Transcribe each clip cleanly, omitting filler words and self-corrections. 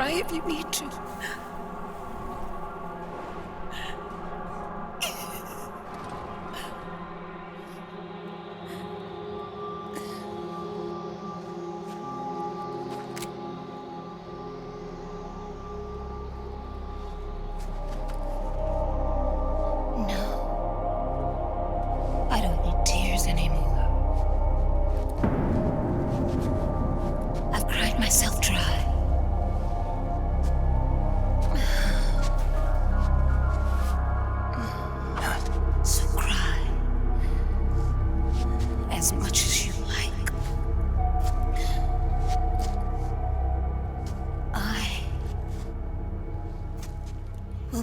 If you need to.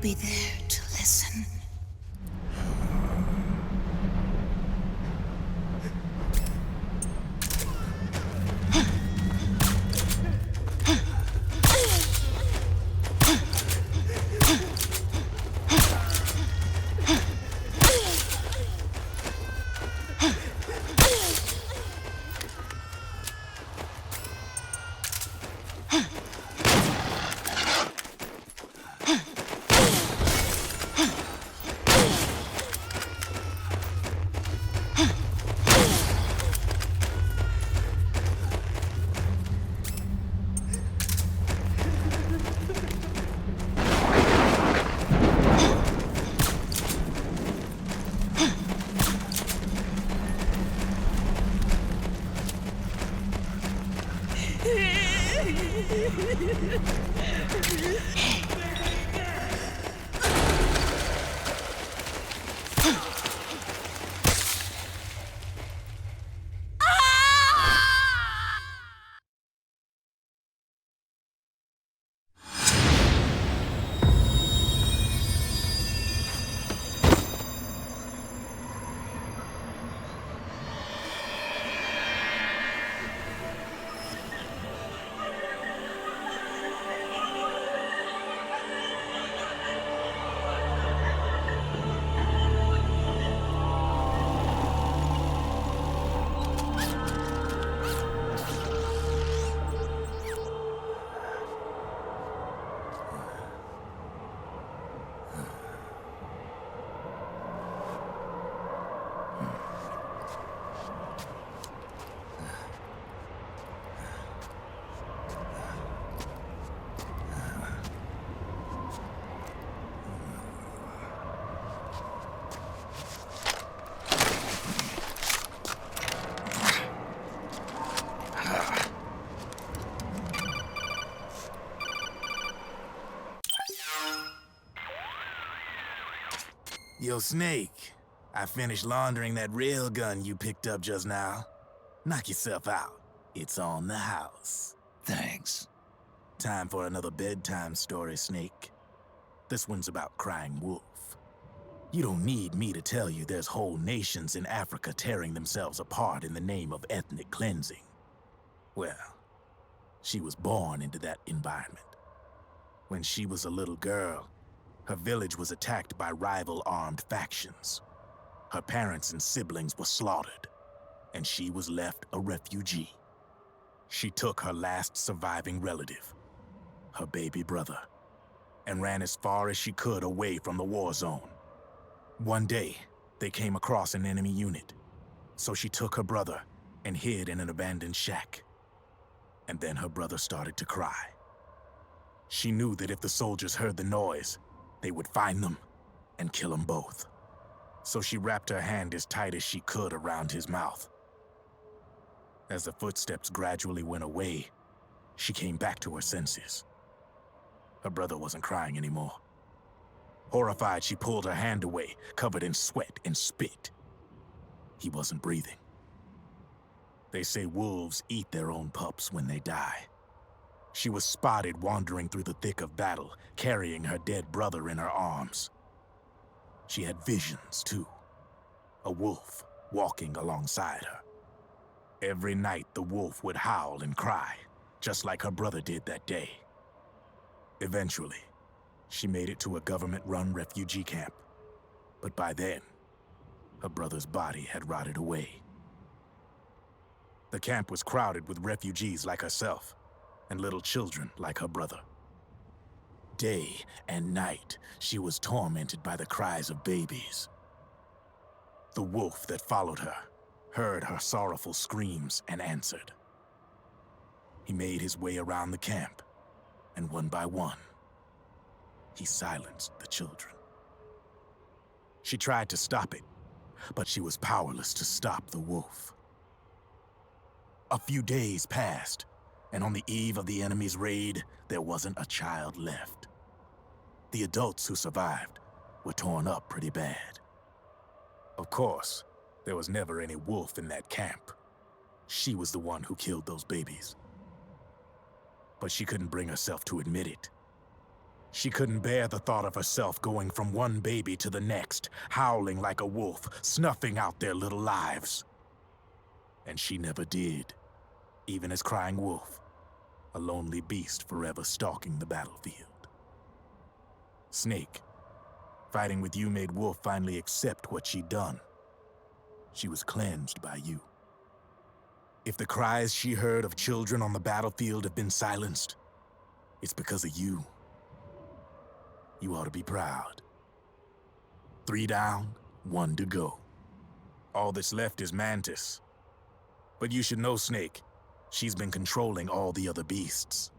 Be there to listen. Yo, Snake, I finished laundering that rail gun you picked up just now. Knock yourself out. It's on the house. Thanks. Time for another bedtime story, Snake. This one's about crying wolf. You don't need me to tell you there's whole nations in Africa tearing themselves apart in the name of ethnic cleansing. Well, she was born into that environment. When she was a little girl, her village was attacked by rival armed factions. Her parents and siblings were slaughtered, and she was left a refugee. She took her last surviving relative, her baby brother, and ran as far as she could away from the war zone. One day, they came across an enemy unit, so she took her brother and hid in an abandoned shack. And then her brother started to cry. She knew that if the soldiers heard the noise, they would find them and kill them both. So she wrapped her hand as tight as she could around his mouth. As the footsteps gradually went away, she came back to her senses. Her brother wasn't crying anymore. Horrified, she pulled her hand away, covered in sweat and spit. He wasn't breathing. They say wolves eat their own pups when they die. She was spotted wandering through the thick of battle, carrying her dead brother in her arms. She had visions, too. A wolf walking alongside her. Every night, the wolf would howl and cry, just like her brother did that day. Eventually, she made it to a government-run refugee camp. But by then, her brother's body had rotted away. The camp was crowded with refugees like herself, and little children like her brother. Day and night, she was tormented by the cries of babies. The wolf that followed her heard her sorrowful screams and answered. He made his way around the camp, and one by one, he silenced the children. She tried to stop it, but she was powerless to stop the wolf. A few days passed, and on the eve of the enemy's raid, there wasn't a child left. The adults who survived were torn up pretty bad. Of course, there was never any wolf in that camp. She was the one who killed those babies. But she couldn't bring herself to admit it. She couldn't bear the thought of herself going from one baby to the next, howling like a wolf, snuffing out their little lives. And she never did, even as crying wolf, a lonely beast forever stalking the battlefield. Snake, fighting with you made Wolf finally accept what she'd done. She was cleansed by you. If the cries she heard of children on the battlefield have been silenced, it's because of you. You ought to be proud. 3 down, 1 to go. All that's left is Mantis. But you should know, Snake, she's been controlling all the other beasts.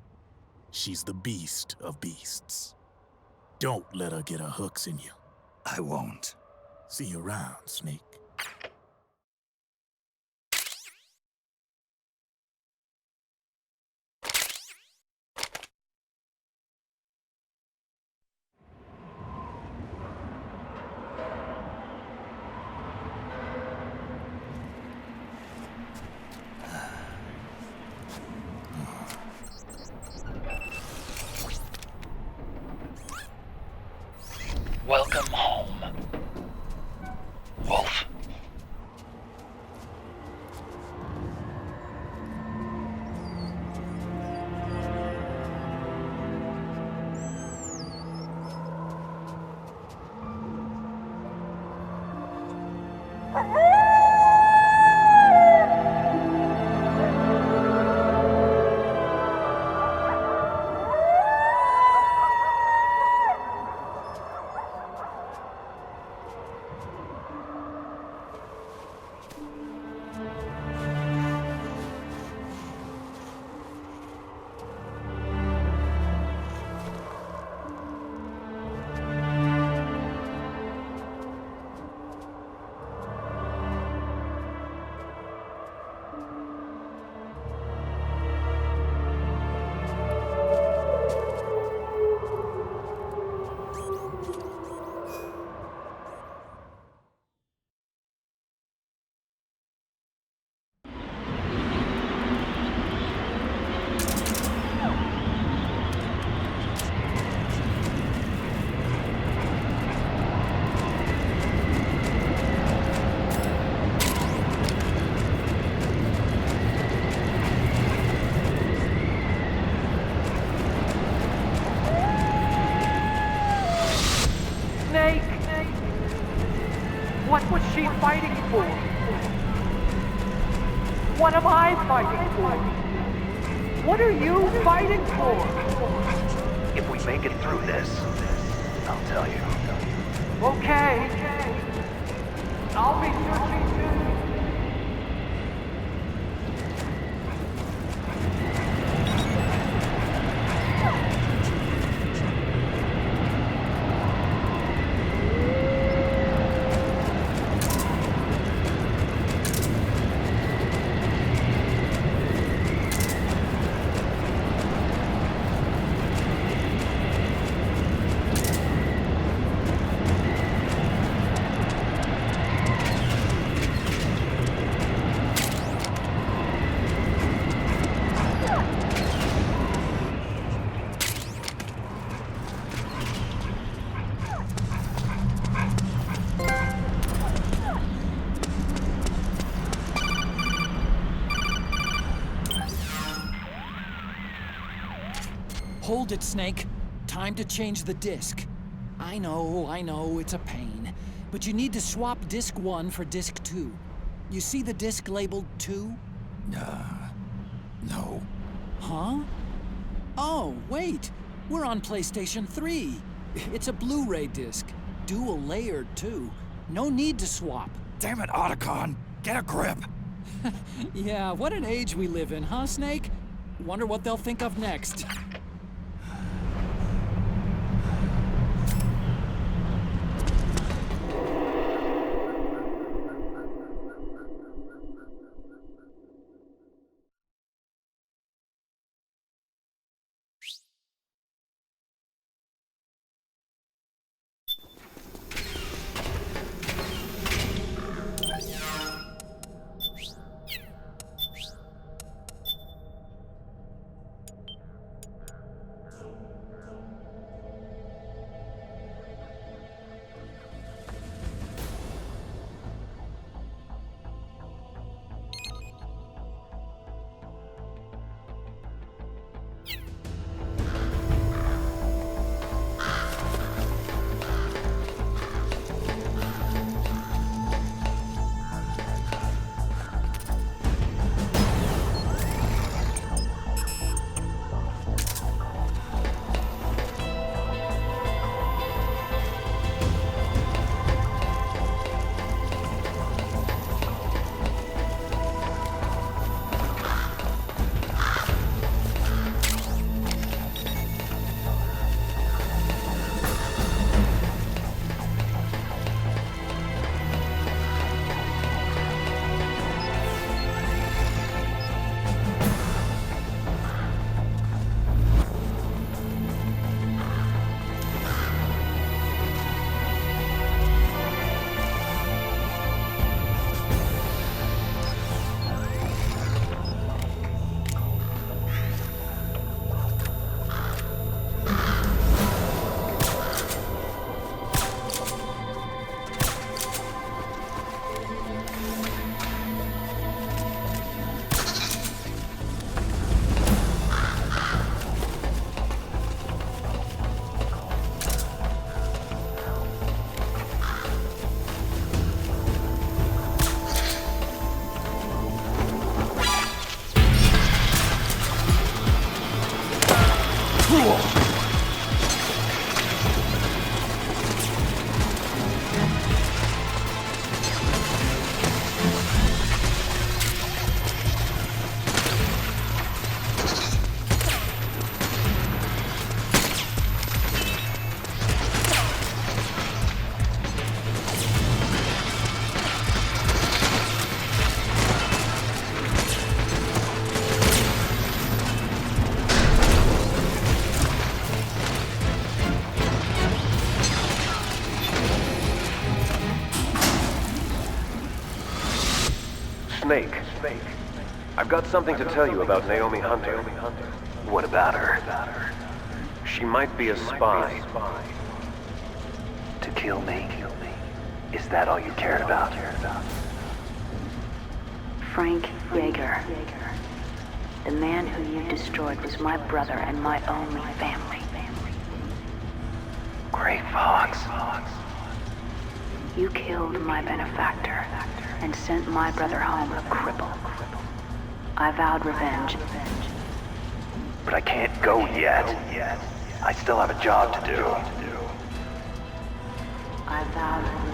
She's the beast of beasts. Don't let her get her hooks in you. I won't. See you around, Snake. Welcome home, Wolf. fighting for? What am I fighting for? What are you fighting for? If we make it through this, I'll tell you. Okay. I'll be searching soon. Hold it, Snake. Time to change the disc. I know, it's a pain. But you need to swap disc 1 for disc 2. You see the disc labeled 2? No. Huh? Oh, wait. We're on PlayStation 3. It's a Blu-ray disc. Dual layered, too. No need to swap. Damn it, Otacon! Get a grip! Yeah, what an age we live in, huh, Snake? Wonder what they'll think of next. Snake. I've got something to tell you about Naomi Hunter. What about her? She might be a spy. To kill me? Is that all you cared about? Frank Yeager. The man who you destroyed was my brother and my only family. Gray Fox. You killed my benefactor and sent my brother home a cripple. I vowed revenge. But I can't go yet. I still have a job to do. I vowed